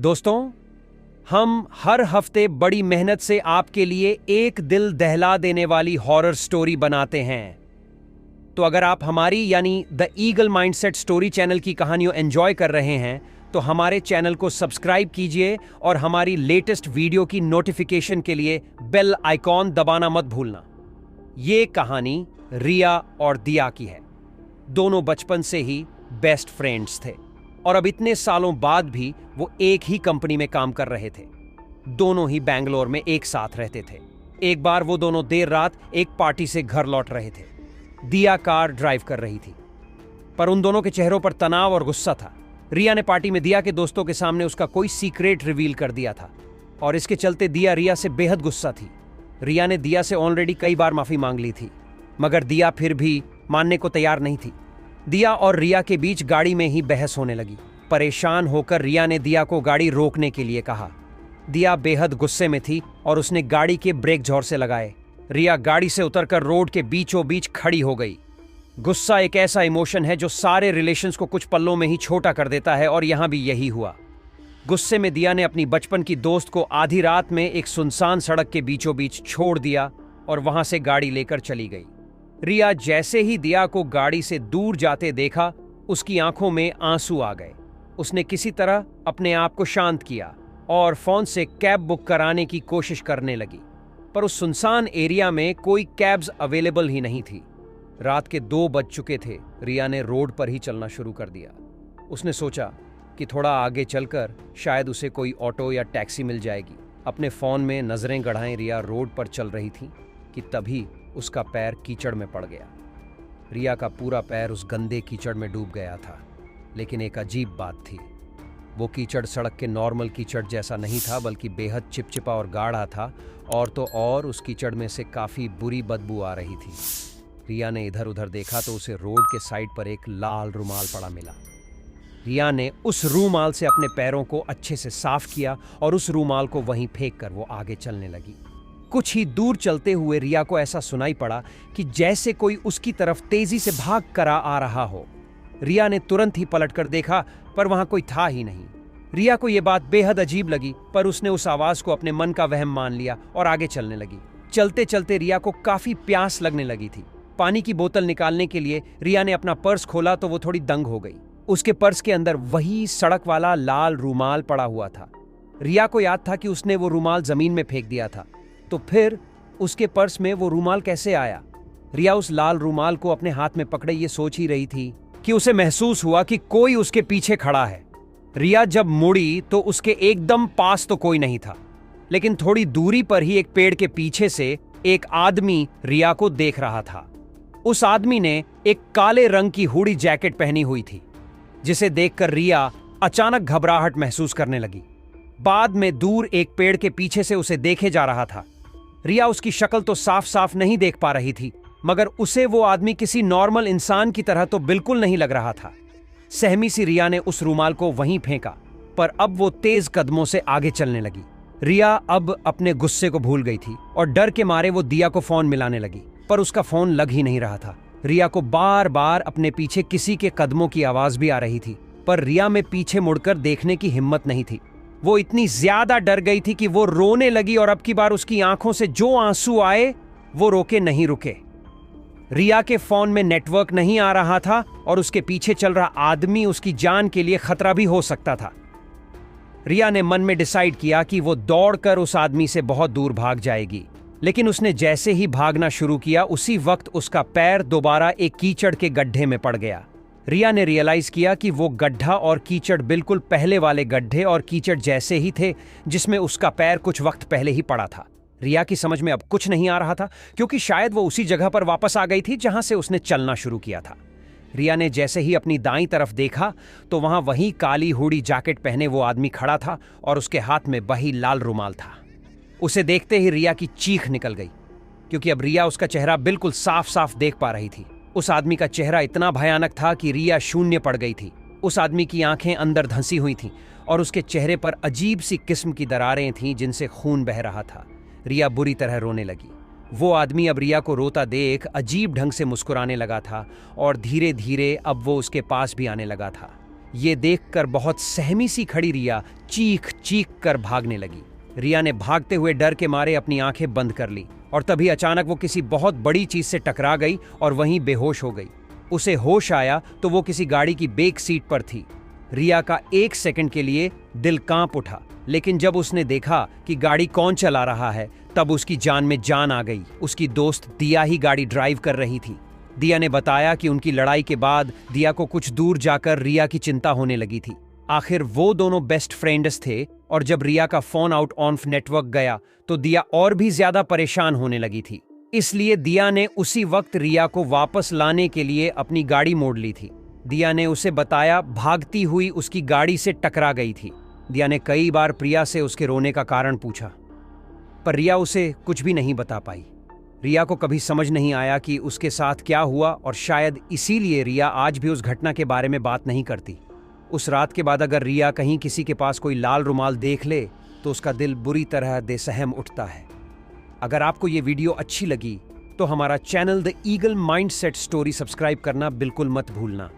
दोस्तों, हम हर हफ्ते बड़ी मेहनत से आपके लिए एक दिल दहला देने वाली हॉरर स्टोरी बनाते हैं। तो अगर आप हमारी यानी the eagle mindset story channel की कहानियों एंजॉय कर रहे हैं तो हमारे चैनल को सब्सक्राइब कीजिए और हमारी लेटेस्ट वीडियो की नोटिफिकेशन के लिए बेल आइकॉन दबाना मत भूलना। ये कहानी रिया और दिया की है। दोनों बचपन से ही बेस्ट फ्रेंड्स थे और अब इतने सालों बाद भी वो एक ही कंपनी में काम कर रहे थे। दोनों ही बैंगलोर में एक साथ रहते थे। एक बार वो दोनों देर रात एक पार्टी से घर लौट रहे थे। दिया कार ड्राइव कर रही थी, पर उन दोनों के चेहरों पर तनाव और गुस्सा था। रिया ने पार्टी में दिया के दोस्तों के सामने उसका कोई सीक्रेट रिवील कर दिया था और इसके चलते दिया रिया से बेहद गुस्सा थी। रिया ने दिया से ऑलरेडी कई बार माफी मांग ली थी, मगर दिया फिर भी मानने को तैयार नहीं थी। दिया और रिया के बीच गाड़ी में ही बहस होने लगी। परेशान होकर रिया ने दिया को गाड़ी रोकने के लिए कहा। दिया बेहद गुस्से में थी और उसने गाड़ी के ब्रेक जोर से लगाए। रिया गाड़ी से उतरकर रोड के बीचों बीच खड़ी हो गई। गुस्सा एक ऐसा इमोशन है जो सारे रिलेशंस को कुछ पलों में ही छोटा कर देता है और यहां भी यही हुआ। गुस्से में दिया ने अपनी बचपन की दोस्त को आधी रात में एक सुनसान सड़क के बीचों बीच छोड़ दिया और वहां से गाड़ी लेकर चली गई। रिया जैसे ही दिया को गाड़ी से दूर जाते देखा, उसकी आंखों में आंसू आ गए। उसने किसी तरह अपने आप को शांत किया और फोन से कैब बुक कराने की कोशिश करने लगी, पर उस सुनसान एरिया में कोई कैब्स अवेलेबल ही नहीं थी। रात के 2 बज चुके थे। रिया ने रोड पर ही चलना शुरू कर दिया। उसने सोचा कि थोड़ा आगे चलकर शायद उसे कोई ऑटो या टैक्सी मिल जाएगी। अपने फोन में नजरें गड़ाए रिया रोड पर चल रही थी कि तभी उसका पैर कीचड़ में पड़ गया। रिया का पूरा पैर उस गंदे कीचड़ में डूब गया था, लेकिन एक अजीब बात थी। वो कीचड़ सड़क के नॉर्मल कीचड़ जैसा नहीं था, बल्कि बेहद चिपचिपा और गाढ़ा था, और तो और उस कीचड़ में से काफी बुरी बदबू आ रही थी। रिया ने इधर उधर देखा तो उसे रोड के साइड पर एक लाल रुमाल पड़ा मिला। रिया ने उस रूमाल से अपने पैरों को अच्छे से साफ किया और उस रूमाल को वहीं फेंक कर वो आगे चलने लगी। कुछ ही दूर चलते हुए रिया को ऐसा सुनाई पड़ा कि जैसे कोई उसकी तरफ तेजी से भाग कर आ रहा हो। रिया ने तुरंत ही पलटकर देखा, पर वहां कोई था ही नहीं। रिया को यह बात बेहद अजीब लगी, पर उसने उस आवाज को अपने मन का वहम मान लिया और आगे चलने लगी। चलते चलते रिया को काफी प्यास लगने लगी थी। पानी की बोतल निकालने के लिए रिया ने अपना पर्स खोला तो वो थोड़ी दंग हो गई। उसके पर्स के अंदर वही सड़क वाला लाल रूमाल पड़ा हुआ था। रिया को याद था कि उसने वो रूमाल जमीन में फेंक दिया था, तो फिर उसके पर्स में वो रूमाल कैसे आया? रिया उस लाल रूमाल को अपने हाथ में पकड़े ये सोच ही रही थी कि उसे महसूस हुआ कि कोई उसके पीछे खड़ा है। रिया जब मुड़ी तो उसके एकदम पास तो कोई नहीं था, लेकिन थोड़ी दूरी पर ही एक पेड़ के पीछे से एक आदमी रिया को देख रहा था। उस आदमी ने एक काले रंग की हुडी जैकेट पहनी हुई थी, जिसे देखकर रिया अचानक घबराहट महसूस करने लगी। बाद में दूर एक पेड़ के पीछे से उसे देखे जा रहा था। रिया उसकी शक्ल तो साफ साफ नहीं देख पा रही थी, मगर उसे वो आदमी किसी नॉर्मल इंसान की तरह तो बिल्कुल नहीं लग रहा था। सहमी सी रिया ने उस रूमाल को वहीं फेंका, पर अब वो तेज कदमों से आगे चलने लगी। रिया अब अपने गुस्से को भूल गई थी और डर के मारे वो दिया को फोन मिलाने लगी, पर उसका फोन लग ही नहीं रहा था। रिया को बार बार अपने पीछे किसी के कदमों की आवाज भी आ रही थी, पर रिया में पीछे मुड़कर देखने की हिम्मत नहीं थी। वो इतनी ज्यादा डर गई थी कि वो रोने लगी और अब की बार उसकी आंखों से जो आंसू आए वो रोके नहीं रुके। रिया के फोन में नेटवर्क नहीं आ रहा था और उसके पीछे चल रहा आदमी उसकी जान के लिए खतरा भी हो सकता था। रिया ने मन में डिसाइड किया कि वो दौड़कर उस आदमी से बहुत दूर भाग जाएगी, लेकिन उसने जैसे ही भागना शुरू किया उसी वक्त उसका पैर दोबारा एक कीचड़ के गड्ढे में पड़ गया। रिया ने रियलाइज किया कि वो गड्ढा और कीचड़ बिल्कुल पहले वाले गड्ढे और कीचड़ जैसे ही थे जिसमें उसका पैर कुछ वक्त पहले ही पड़ा था। रिया की समझ में अब कुछ नहीं आ रहा था, क्योंकि शायद वो उसी जगह पर वापस आ गई थी जहां से उसने चलना शुरू किया था। रिया ने जैसे ही अपनी दाईं तरफ देखा तो वहां वही काली हुडी जैकेट पहने वो आदमी खड़ा था और उसके हाथ में वही लाल रुमाल था। उसे देखते ही रिया की चीख निकल गई, क्योंकि अब रिया उसका चेहरा बिल्कुल साफ साफ देख पा रही थी। उस आदमी का चेहरा इतना भयानक था कि रिया शून्य पड़ गई थी। उस आदमी की आंखें अंदर धंसी हुई थीं और उसके चेहरे पर अजीब सी किस्म की दरारें थीं जिनसे खून बह रहा था। रिया बुरी तरह रोने लगी। वो आदमी अब रिया को रोता देख अजीब ढंग से मुस्कुराने लगा था और धीरे धीरे अब वो उसके पास भी आने लगा था। ये देखकर बहुत सहमी सी खड़ी रिया चीख चीख कर भागने लगी। रिया ने भागते हुए डर के मारे अपनी आंखें बंद कर ली और तभी अचानक वो किसी बहुत बड़ी चीज से टकरा गई और वहीं बेहोश हो गई। उसे होश आया तो वो किसी गाड़ी की बैक सीट पर थी। रिया का 1 सेकंड के लिए दिल कांप उठा, लेकिन जब उसने देखा कि गाड़ी कौन चला रहा है तब उसकी जान में जान आ गई। उसकी दोस्त दिया ही गाड़ी ड्राइव कर रही थी। दिया ने बताया कि उनकी लड़ाई के बाद दिया को कुछ दूर जाकर रिया की चिंता होने लगी थी। आखिर वो दोनों बेस्ट फ्रेंड्स थे और जब रिया का फोन आउट ऑफ नेटवर्क गया तो दिया और भी ज्यादा परेशान होने लगी थी। इसलिए दिया ने उसी वक्त रिया को वापस लाने के लिए अपनी गाड़ी मोड़ ली थी। दिया ने उसे बताया भागती हुई उसकी गाड़ी से टकरा गई थी। दिया ने कई बार प्रिया से उसके रोने का कारण पूछा, पर रिया उसे कुछ भी नहीं बता पाई। रिया को कभी समझ नहीं आया कि उसके साथ क्या हुआ और शायद इसीलिए रिया आज भी उस घटना के बारे में बात नहीं करती। उस रात के बाद अगर रिया कहीं किसी के पास कोई लाल रुमाल देख ले तो उसका दिल बुरी तरह बेसहम उठता है। अगर आपको ये वीडियो अच्छी लगी तो हमारा channel the eagle mindset story subscribe करना बिल्कुल मत भूलना।